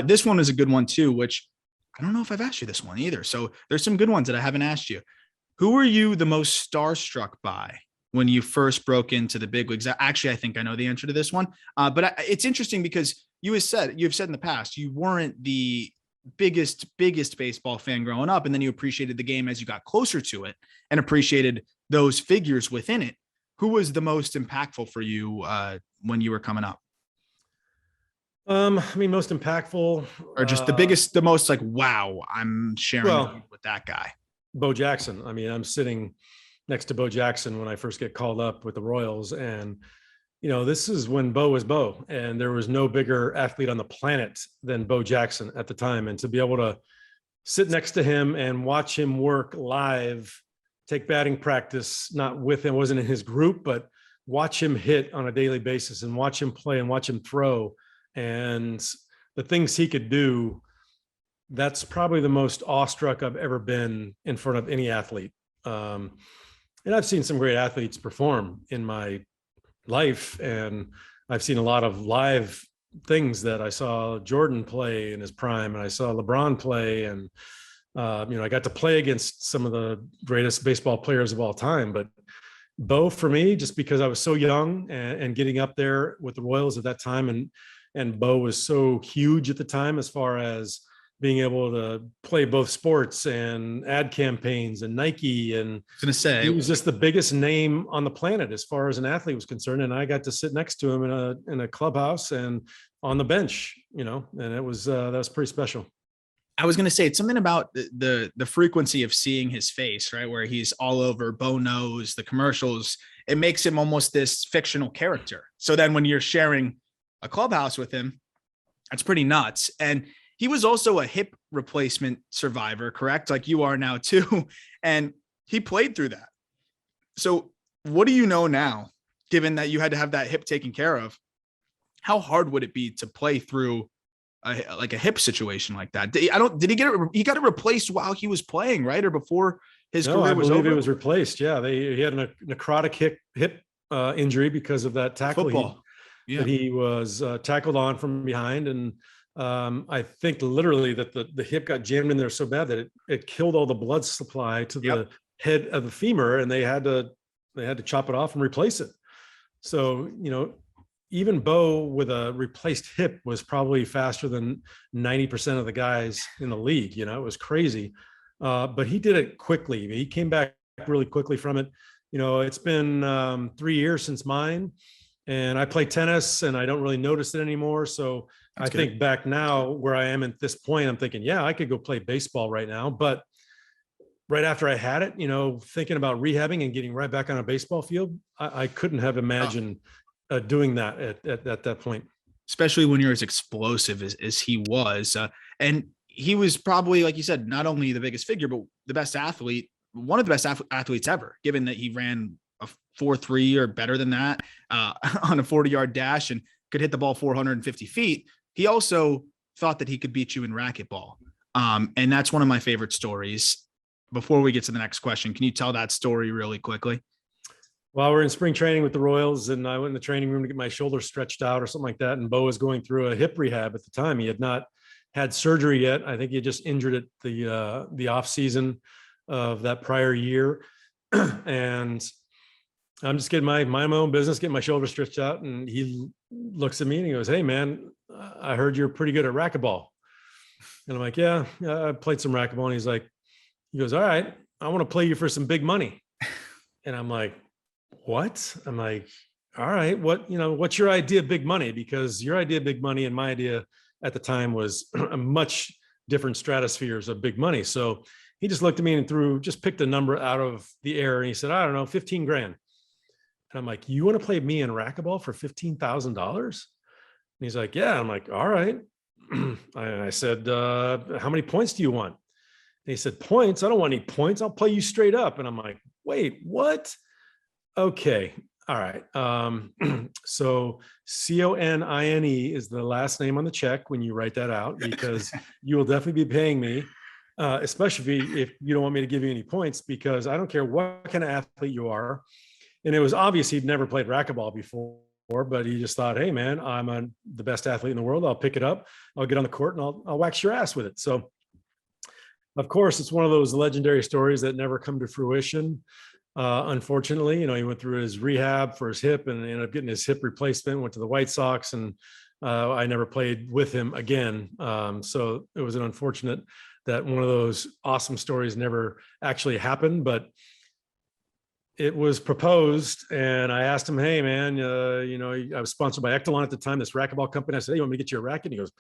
This one is a good one too, which I don't know if I've asked you this one either. So there's some good ones that I haven't asked you. Who were you the most starstruck by when you first broke into the big leagues? Actually, I think I know the answer to this one. But it's interesting because you've said in the past you weren't the biggest baseball fan growing up, and then you appreciated the game as you got closer to it and appreciated those figures within it. Who was the most impactful for you when you were coming up? I mean, most impactful, Or just the biggest, the most like, wow, I'm sharing with that guy. Bo Jackson. I mean, I'm sitting next to Bo Jackson when I first get called up with the Royals. And, this is when Bo was Bo, and there was no bigger athlete on the planet than Bo Jackson at the time. And to be able to sit next to him and watch him work live, take batting practice, not with him, wasn't in his group, but watch him hit on a daily basis and watch him play and watch him throw and the things he could do. That's probably the most awestruck I've ever been in front of any athlete. And I've seen some great athletes perform in my life, and I've seen a lot of live things that I saw Jordan play in his prime, and I saw LeBron play, and I got to play against some of the greatest baseball players of all time. But Bo, for me, just because I was so young and getting up there with the Royals at that time, and Bo was so huge at the time as far as being able to play both sports and ad campaigns and Nike. And I was going to say, he was just the biggest name on the planet as far as an athlete was concerned. And I got to sit next to him in a clubhouse and on the bench, and it was, that was pretty special. I was going to say it's something about the frequency of seeing his face, right? Where he's all over Bo knows the commercials. It makes him almost this fictional character. So then when you're sharing a clubhouse with him, that's pretty nuts. And he was also a hip replacement survivor, correct? Like you are now too. And he played through that. So what do you know now, given that you had to have that hip taken care of? How hard would it be to play through a hip situation like that? Did he get it? He got it replaced while he was playing, right? Or before his career was over? It was replaced. Yeah. He had a necrotic hip injury because of that tackle that he was tackled on from behind. And I think literally that the hip got jammed in there so bad that it killed all the blood supply to the head of the femur, and they had to chop it off and replace it. So, even Bo with a replaced hip was probably faster than 90% of the guys in the league. It was crazy. But he did it quickly. He came back really quickly from it. It's been 3 years since mine, and I play tennis and I don't really notice it anymore. So I think back now where I am at this point, I'm thinking, yeah, I could go play baseball right now. But right after I had it, thinking about rehabbing and getting right back on a baseball field, I couldn't have imagined doing that at that point. Especially when you're as explosive as he was. And he was probably, like you said, not only the biggest figure, but the best athlete, one of the best athletes ever, given that he ran a 4.3 or better than that on a 40-yard dash and could hit the ball 450 feet. He also thought that he could beat you in racquetball. And that's one of my favorite stories. Before we get to the next question, can you tell that story really quickly? Well, we're in spring training with the Royals, and I went in the training room to get my shoulder stretched out or something like that. And Bo was going through a hip rehab at the time. He had not had surgery yet. I think he had just injured it the off season of that prior year. And I'm just getting my own business, getting my shoulder stretched out. And he looks at me and he goes, "Hey man, I heard you're pretty good at racquetball." And I'm like, yeah, I played some racquetball. And he goes, "All right, I want to play you for some big money." And I'm like, "What?" I'm like, "All right, what's your idea of big money?" Because your idea of big money and my idea at the time was a much different stratospheres of big money. So he just looked at me and just picked a number out of the air. And he said, "I don't know, 15 grand. And I'm like, "You want to play me in racquetball for $15,000? And he's like, "Yeah." I'm like, "All right." I said, "How many points do you want?" And he said, "Points? I don't want any points. I'll play you straight up." And I'm like, "Wait, what?" Okay. All right. So Conine is the last name on the check when you write that out, because you will definitely be paying me, especially if you don't want me to give you any points, because I don't care what kind of athlete you are. And it was obvious he'd never played racquetball before. but he just thought, hey man, the best athlete in the world. I'll pick it up. I'll get on the court and I'll wax your ass with it. So of course, it's one of those legendary stories that never come to fruition. Unfortunately, he went through his rehab for his hip and ended up getting his hip replacement, went to the White Sox, and I never played with him again. So it was an unfortunate that one of those awesome stories never actually happened, but it was proposed. And I asked him, hey man, I was sponsored by Echelon at the time, this racquetball company. I said, hey, you want me to get you a racket? And he goes,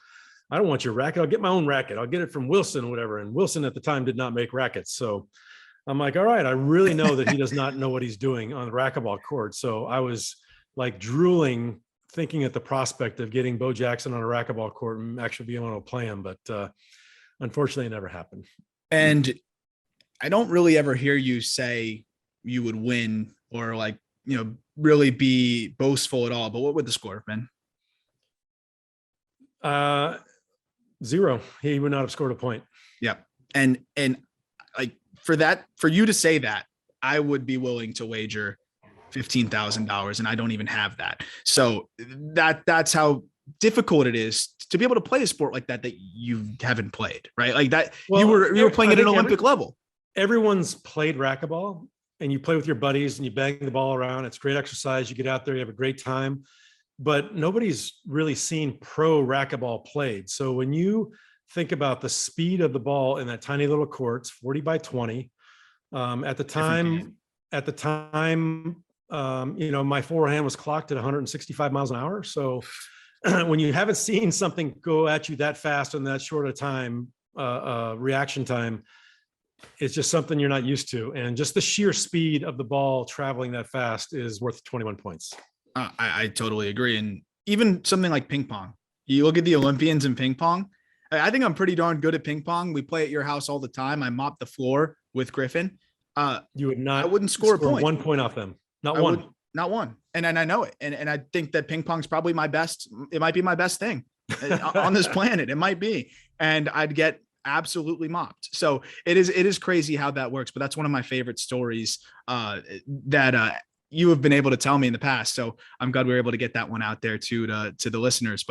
I don't want your racket. I'll get my own racket. I'll get it from Wilson or whatever. And Wilson at the time did not make rackets. So I'm like, all right, I really know that he does not know what he's doing on the racquetball court. So I was like drooling, thinking at the prospect of getting Bo Jackson on a racquetball court and actually being able to play him. But unfortunately, it never happened. And I don't really ever hear you say you would win or really be boastful at all. But what would the score have been? 0. He would not have scored a point. Yeah. And like for you to say that, I would be willing to wager $15,000, and I don't even have that. So that's how difficult it is to be able to play a sport like that you haven't played, right? Like that. Well, you were playing at an Olympic level. Everyone's played racquetball, and you play with your buddies and you bang the ball around. It's great exercise. You get out there, you have a great time, but nobody's really seen pro racquetball played. So when you think about the speed of the ball in that tiny little courts, 40 by 20, at the time, my forehand was clocked at 165 miles an hour. So when you haven't seen something go at you that fast in that short a time, reaction time, it's just something you're not used to. And just the sheer speed of the ball traveling that fast is worth 21 points. I totally agree. And even something like ping pong, you look at the Olympians in ping pong. I think I'm pretty darn good at ping pong. We play at your house all the time. I mop the floor with Griffin. You would not. I wouldn't score a point. 1 point off them. Not one. Not one. And I know it. And I think that ping pong's probably my best. It might be my best thing on this planet. It might be. And I'd get absolutely mopped. So it is crazy how that works. But that's one of my favorite stories that you have been able to tell me in the past. So I'm glad we were able to get that one out there to the listeners. But